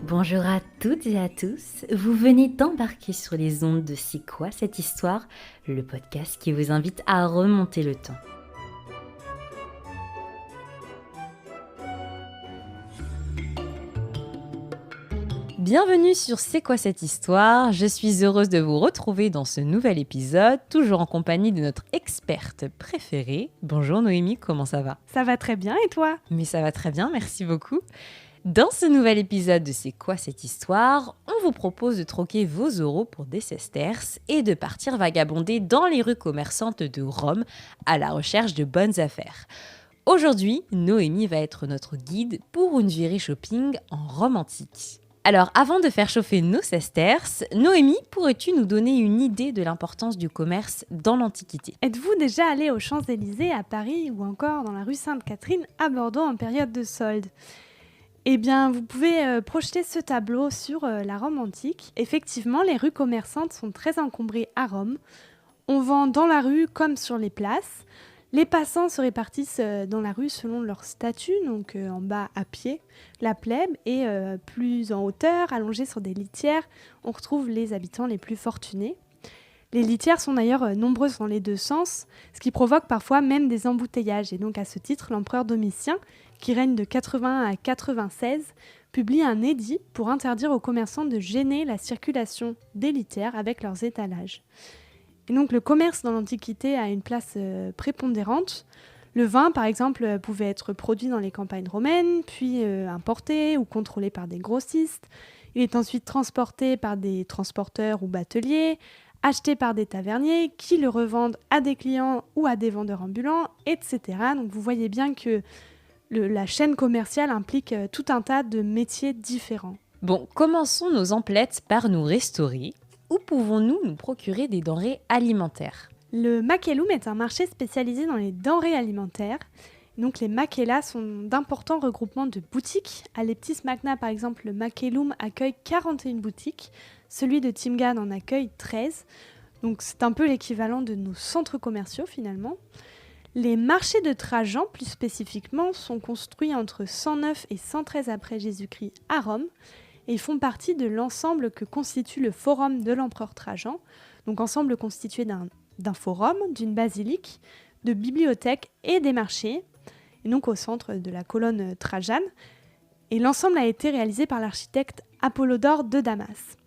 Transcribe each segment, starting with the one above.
Bonjour à toutes et à tous, vous venez d'embarquer sur les ondes de C'est quoi cette histoire, le podcast qui vous invite à remonter le temps. Bienvenue sur C'est quoi cette histoire, je suis heureuse de vous retrouver dans ce nouvel épisode, toujours en compagnie de notre experte préférée. Bonjour Noémie, comment ça va ? Ça va très bien et toi ? Mais ça va très bien, merci beaucoup. Dans ce nouvel épisode de C'est quoi cette histoire, on vous propose de troquer vos euros pour des sesterces et de partir vagabonder dans les rues commerçantes de Rome à la recherche de bonnes affaires. Aujourd'hui, Noémie va être notre guide pour une virée shopping en Rome antique. Alors, avant de faire chauffer nos sesterces, Noémie, pourrais-tu nous donner une idée de l'importance du commerce dans l'Antiquité ? Êtes-vous déjà allé aux Champs-Élysées à Paris ou encore dans la rue Sainte-Catherine à Bordeaux en période de solde ? Eh bien, vous pouvez projeter ce tableau sur la Rome antique. Effectivement, les rues commerçantes sont très encombrées à Rome. On vend dans la rue comme sur les places. Les passants se répartissent dans la rue selon leur statut, donc en bas à pied, la plèbe, et plus en hauteur, allongés sur des litières, on retrouve les habitants les plus fortunés. Les litières sont d'ailleurs nombreuses dans les deux sens, ce qui provoque parfois même des embouteillages. Et donc à ce titre, l'empereur Domitien, qui règne de 80 à 96, publie un édit pour interdire aux commerçants de gêner la circulation des litières avec leurs étalages. Et donc le commerce dans l'Antiquité a une place prépondérante. Le vin, par exemple, pouvait être produit dans les campagnes romaines, puis importé ou contrôlé par des grossistes. Il est ensuite transporté par des transporteurs ou bateliers, acheté par des taverniers qui le revendent à des clients ou à des vendeurs ambulants, etc. Donc vous voyez bien que la chaîne commerciale implique tout un tas de métiers différents. Bon, commençons nos emplettes par nous restaurer. Où pouvons-nous nous procurer des denrées alimentaires ? Le Macellum est un marché spécialisé dans les denrées alimentaires. Donc les Macella sont d'importants regroupements de boutiques. À Leptis Magna, par exemple, le Macellum accueille 41 boutiques. Celui de Timgad en accueille 13. Donc c'est un peu l'équivalent de nos centres commerciaux finalement. Les marchés de Trajan, plus spécifiquement, sont construits entre 109 et 113 après Jésus-Christ à Rome. Et ils font partie de l'ensemble que constitue le forum de l'empereur Trajan. Donc ensemble constitué d'un forum, d'une basilique, de bibliothèques et des marchés, et donc au centre de la colonne Trajane. Et l'ensemble a été réalisé par l'architecte Apollodore de Damas.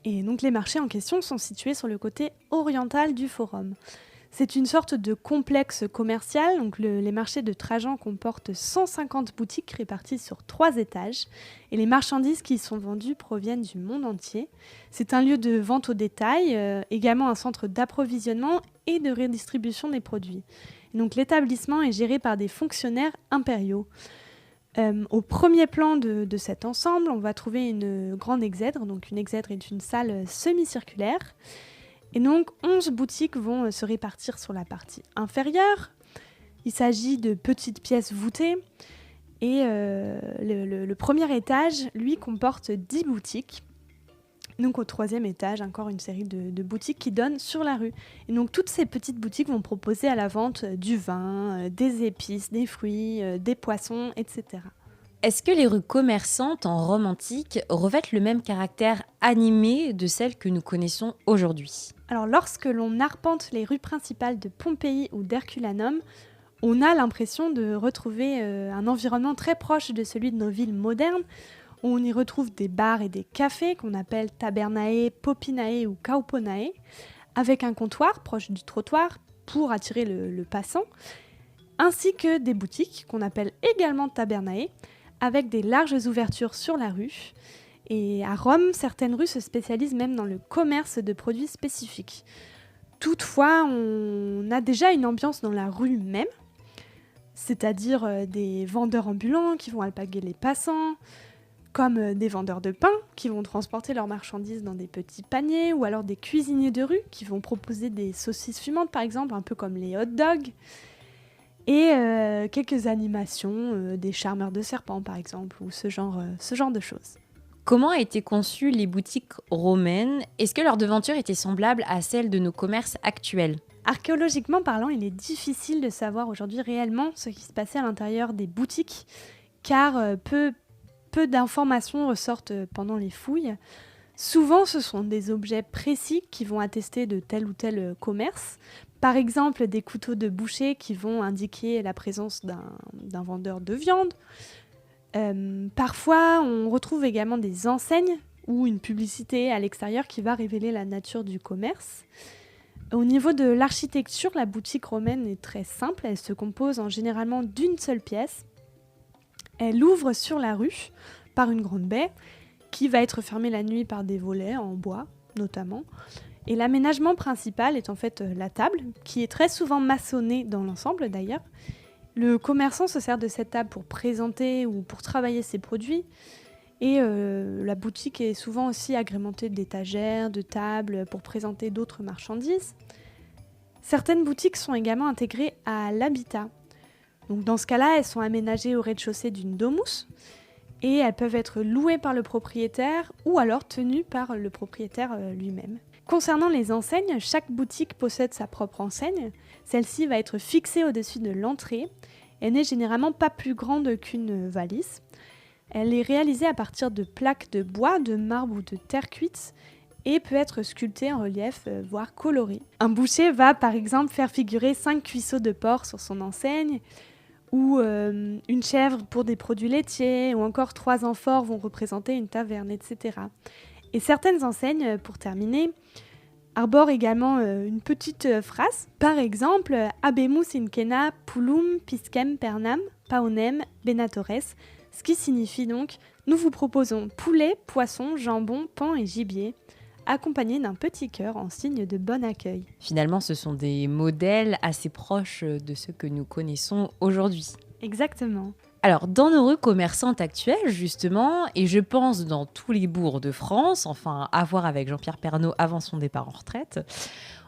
Et donc les marchés en question sont situés sur le côté oriental du forum. C'est une sorte de complexe commercial. Donc les marchés de Trajan comportent 150 boutiques réparties sur 3 étages. Et les marchandises qui y sont vendues proviennent du monde entier. C'est un lieu de vente au détail, également un centre d'approvisionnement et de redistribution des produits. Et donc l'établissement est géré par des fonctionnaires impériaux. Au premier plan de cet ensemble, on va trouver une grande exèdre. Donc une exèdre est une salle semi-circulaire. Et donc 11 boutiques vont se répartir sur la partie inférieure. Il s'agit de petites pièces voûtées. Et le premier étage, lui, comporte 10 boutiques. Donc au troisième étage, encore une série de boutiques qui donnent sur la rue. Et donc toutes ces petites boutiques vont proposer à la vente du vin, des épices, des fruits, des poissons, etc. Est-ce que les rues commerçantes en Rome antique revêtent le même caractère animé de celles que nous connaissons aujourd'hui ? Alors lorsque l'on arpente les rues principales de Pompéi ou d'Herculanum, on a l'impression de retrouver un environnement très proche de celui de nos villes modernes. On y retrouve des bars et des cafés qu'on appelle tabernae, popinae ou kauponae, avec un comptoir proche du trottoir pour attirer le passant, ainsi que des boutiques qu'on appelle également tabernae, avec des larges ouvertures sur la rue. Et à Rome, certaines rues se spécialisent même dans le commerce de produits spécifiques. Toutefois, on a déjà une ambiance dans la rue même, c'est-à-dire des vendeurs ambulants qui vont alpaguer les passants, comme des vendeurs de pain qui vont transporter leurs marchandises dans des petits paniers, ou alors des cuisiniers de rue qui vont proposer des saucisses fumantes par exemple, un peu comme les hot dogs, et quelques animations, des charmeurs de serpents par exemple, ou ce genre de choses. Comment a été conçues les boutiques romaines ? Est-ce que leur devanture était semblable à celle de nos commerces actuels ? Archéologiquement parlant, il est difficile de savoir aujourd'hui réellement ce qui se passait à l'intérieur des boutiques, car peu peu d'informations ressortent pendant les fouilles. Souvent, ce sont des objets précis qui vont attester de tel ou tel commerce. Par exemple, des couteaux de boucher qui vont indiquer la présence d'un vendeur de viande. Parfois, on retrouve également des enseignes ou une publicité à l'extérieur qui va révéler la nature du commerce. Au niveau de l'architecture, la boutique romaine est très simple. Elle se compose généralement d'une seule pièce. Elle ouvre sur la rue par une grande baie qui va être fermée la nuit par des volets en bois notamment. Et l'aménagement principal est en fait la table, qui est très souvent maçonnée dans l'ensemble d'ailleurs. Le commerçant se sert de cette table pour présenter ou pour travailler ses produits. Et la boutique est souvent aussi agrémentée d'étagères, de tables pour présenter d'autres marchandises. Certaines boutiques sont également intégrées à l'habitat. Donc dans ce cas-là, elles sont aménagées au rez-de-chaussée d'une domus et elles peuvent être louées par le propriétaire ou alors tenues par le propriétaire lui-même. Concernant les enseignes, chaque boutique possède sa propre enseigne. Celle-ci va être fixée au-dessus de l'entrée. Elle n'est généralement pas plus grande qu'une valise. Elle est réalisée à partir de plaques de bois, de marbre ou de terre cuite et peut être sculptée en relief, voire colorée. Un boucher va par exemple faire figurer 5 cuisseaux de porc sur son enseigne ou une chèvre pour des produits laitiers ou encore 3 amphores vont représenter une taverne, etc. Et certaines enseignes, pour terminer, arborent également une petite phrase. Par exemple, Habemus in Cena pullum piscem pernam paonem benatores, ce qui signifie donc « Nous vous proposons poulet, poisson, jambon, pain et gibier », accompagné d'un petit cœur en signe de bon accueil. Finalement, ce sont des modèles assez proches de ceux que nous connaissons aujourd'hui. Exactement. Alors, dans nos rues commerçantes actuelles, justement, et je pense dans tous les bourgs de France, enfin, à voir avec Jean-Pierre Pernaut avant son départ en retraite,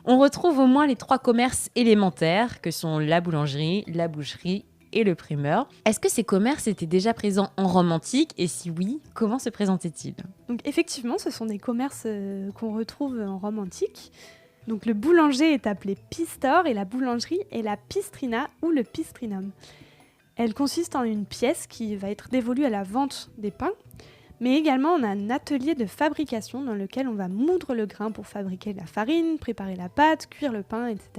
on retrouve au moins les 3 commerces élémentaires que sont la boulangerie, la boucherie et le primeur. Est-ce que ces commerces étaient déjà présents en Rome antique et si oui, comment se présentaient-ils ? Donc effectivement, ce sont des commerces qu'on retrouve en Rome antique. Donc le boulanger est appelé pistor et la boulangerie est la pistrina ou le pistrinum. Elle consiste en une pièce qui va être dévolue à la vente des pains, mais également on a un atelier de fabrication dans lequel on va moudre le grain pour fabriquer la farine, préparer la pâte, cuire le pain, etc.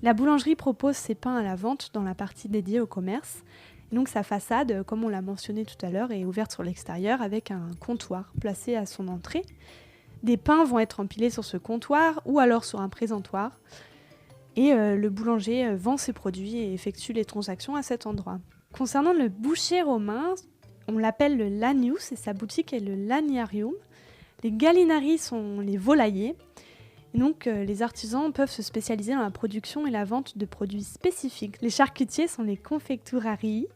La boulangerie propose ses pains à la vente dans la partie dédiée au commerce. Et donc sa façade, comme on l'a mentionné tout à l'heure, est ouverte sur l'extérieur avec un comptoir placé à son entrée. Des pains vont être empilés sur ce comptoir ou alors sur un présentoir. Et le boulanger vend ses produits et effectue les transactions à cet endroit. Concernant le boucher romain, on l'appelle le lanius et sa boutique est le laniarium. Les gallinari sont les volaillers. Et donc, les artisans peuvent se spécialiser dans la production et la vente de produits spécifiques. Les charcutiers sont les confecturarii,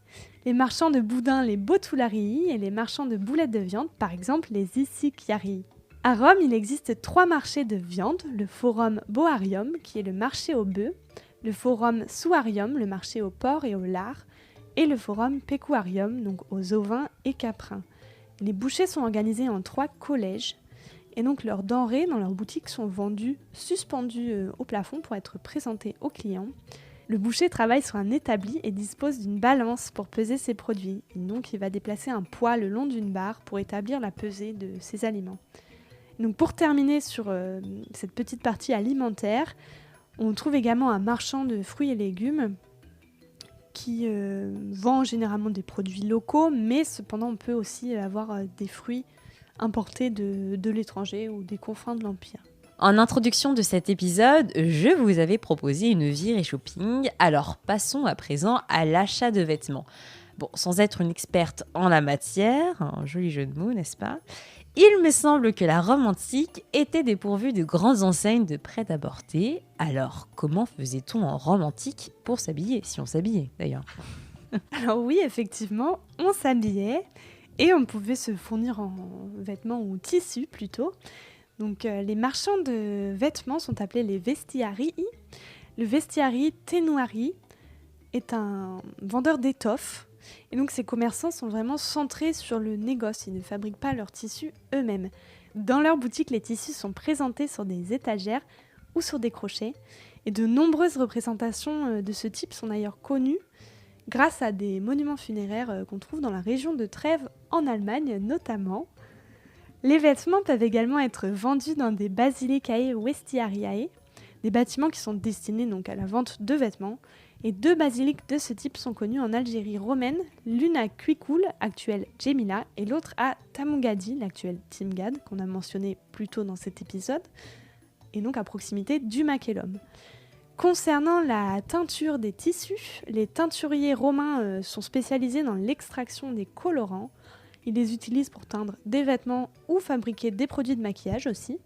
les marchands de boudins les botullarii et les marchands de boulettes de viande, par exemple les icichiarii. À Rome, il existe 3 marchés de viande, le Forum Boarium, qui est le marché aux bœufs, le Forum Suarium, le marché aux porcs et aux lards, et le Forum Pecuarium, donc aux ovins et caprins. Les bouchers sont organisés en 3 collèges, et donc leurs denrées dans leurs boutiques sont vendues, suspendues au plafond pour être présentées aux clients. Le boucher travaille sur un établi et dispose d'une balance pour peser ses produits. Et donc il va déplacer un poids le long d'une barre pour établir la pesée de ses aliments. Donc pour terminer sur cette petite partie alimentaire, on trouve également un marchand de fruits et légumes qui vend généralement des produits locaux, mais cependant on peut aussi avoir des fruits importés de l'étranger ou des confins de l'Empire. En introduction de cet épisode, je vous avais proposé une virée shopping, alors passons à présent à l'achat de vêtements. Bon, sans être une experte en la matière, un joli jeu de mots, n'est-ce pas ? Il me semble que la Rome antique était dépourvue de grandes enseignes de prêt-à-porter. Alors, comment faisait-on en Rome antique pour s'habiller, si on s'habillait d'ailleurs ? Alors oui, effectivement, on s'habillait et on pouvait se fournir en vêtements ou tissus plutôt. Donc les marchands de vêtements sont appelés les vestiarii. Le vestiarii tenuarii est un vendeur d'étoffes. Et donc ces commerçants sont vraiment centrés sur le négoce, ils ne fabriquent pas leurs tissus eux-mêmes. Dans leur boutique, les tissus sont présentés sur des étagères ou sur des crochets. Et de nombreuses représentations de ce type sont d'ailleurs connues. grâce à des monuments funéraires qu'on trouve dans la région de Trèves, en Allemagne notamment. Les vêtements peuvent également être vendus dans des basilicae vestiariae, des bâtiments qui sont destinés donc à la vente de vêtements. Et 2 basiliques de ce type sont connues en Algérie romaine, l'une à Cuicul, actuelle Djémila, et l'autre à Tamougadi, l'actuelle Timgad, qu'on a mentionné plus tôt dans cet épisode, et donc à proximité du Makélum. Concernant la teinture des tissus, les teinturiers romains sont spécialisés dans l'extraction des colorants. Ils les utilisent pour teindre des vêtements ou fabriquer des produits de maquillage aussi.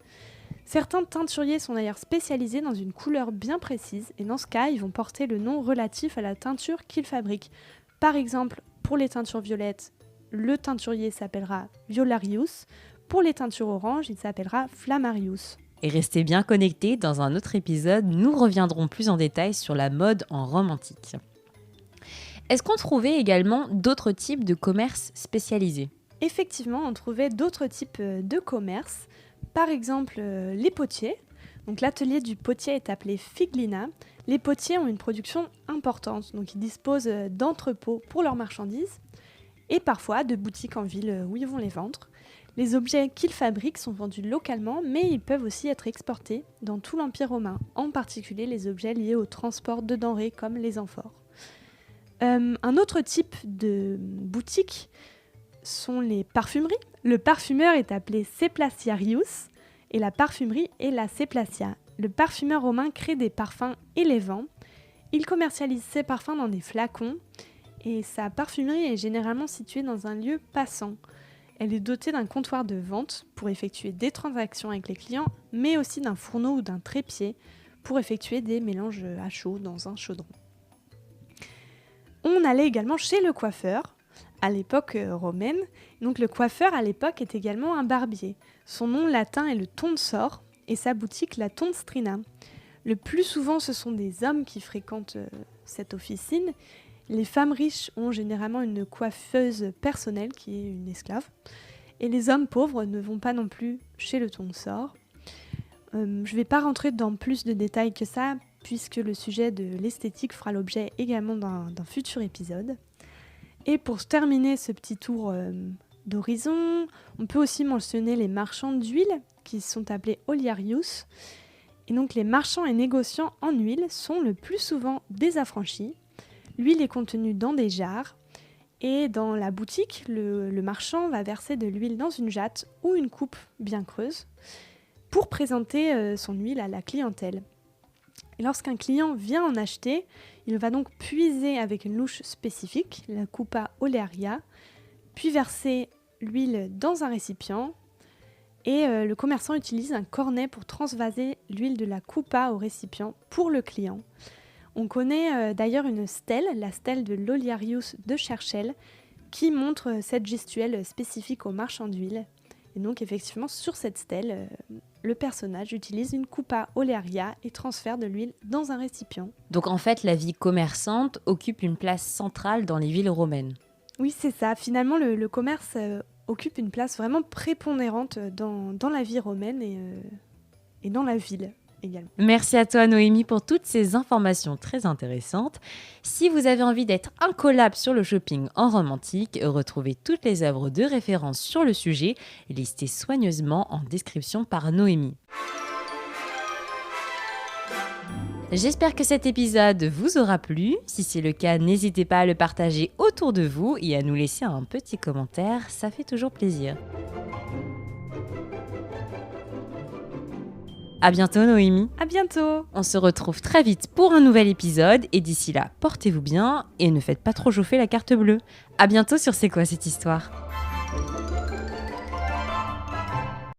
Certains teinturiers sont d'ailleurs spécialisés dans une couleur bien précise et dans ce cas, ils vont porter le nom relatif à la teinture qu'ils fabriquent. Par exemple, pour les teintures violettes, le teinturier s'appellera Violarius. Pour les teintures oranges, il s'appellera Flammarius. Et restez bien connectés, dans un autre épisode, nous reviendrons plus en détail sur la mode en Rome antique. Est-ce qu'on trouvait également d'autres types de commerces spécialisés ? Effectivement, on trouvait d'autres types de commerces. Par exemple, les potiers. Donc, l'atelier du potier est appelé figlina. Les potiers ont une production importante, donc ils disposent d'entrepôts pour leurs marchandises et parfois de boutiques en ville où ils vont les vendre. Les objets qu'ils fabriquent sont vendus localement, mais ils peuvent aussi être exportés dans tout l'Empire romain, en particulier les objets liés au transport de denrées comme les amphores. Un autre type de boutique sont les parfumeries. Le parfumeur est appelé Seplaciarius et la parfumerie est la Seplacia. Le parfumeur romain crée des parfums et les vend. Il commercialise ses parfums dans des flacons et sa parfumerie est généralement située dans un lieu passant. Elle est dotée d'un comptoir de vente pour effectuer des transactions avec les clients, mais aussi d'un fourneau ou d'un trépied pour effectuer des mélanges à chaud dans un chaudron. On allait également chez le coiffeur à l'époque romaine. Donc le coiffeur à l'époque est également un barbier. Son nom latin est le tonsor et sa boutique la tonstrina. Le plus souvent ce sont des hommes qui fréquentent cette officine. Les femmes riches ont généralement une coiffeuse personnelle qui est une esclave. Et les hommes pauvres ne vont pas non plus chez le tonsor. Je ne vais pas rentrer dans plus de détails que ça, puisque le sujet de l'esthétique fera l'objet également d'un futur épisode. Et pour terminer ce petit tour d'horizon, on peut aussi mentionner les marchands d'huile, qui sont appelés oliarius. Et donc les marchands et négociants en huile sont le plus souvent des affranchis. L'huile est contenue dans des jarres et dans la boutique, le marchand va verser de l'huile dans une jatte ou une coupe bien creuse pour présenter son huile à la clientèle. Et lorsqu'un client vient en acheter, il va donc puiser avec une louche spécifique, la coupa olearia, puis verser l'huile dans un récipient et le commerçant utilise un cornet pour transvaser l'huile de la coupa au récipient pour le client. On connaît d'ailleurs une stèle, la stèle de l'Oliarius de Cherchel, qui montre cette gestuelle spécifique aux marchands d'huile. Et donc effectivement, sur cette stèle, le personnage utilise une coupa olearia et transfère de l'huile dans un récipient. Donc en fait, la vie commerçante occupe une place centrale dans les villes romaines. Oui, c'est ça. Finalement, le commerce occupe une place vraiment prépondérante dans la vie romaine et dans la ville. Également. Merci à toi Noémie pour toutes ces informations très intéressantes. Si vous avez envie d'être incollable sur le shopping en Rome antique, retrouvez toutes les œuvres de référence sur le sujet, listées soigneusement en description par Noémie. J'espère que cet épisode vous aura plu. Si c'est le cas, n'hésitez pas à le partager autour de vous et à nous laisser un petit commentaire, ça fait toujours plaisir. À bientôt Noémie. À bientôt. On se retrouve très vite pour un nouvel épisode et d'ici là, portez-vous bien et ne faites pas trop chauffer la carte bleue. À bientôt sur C'est quoi cette histoire ?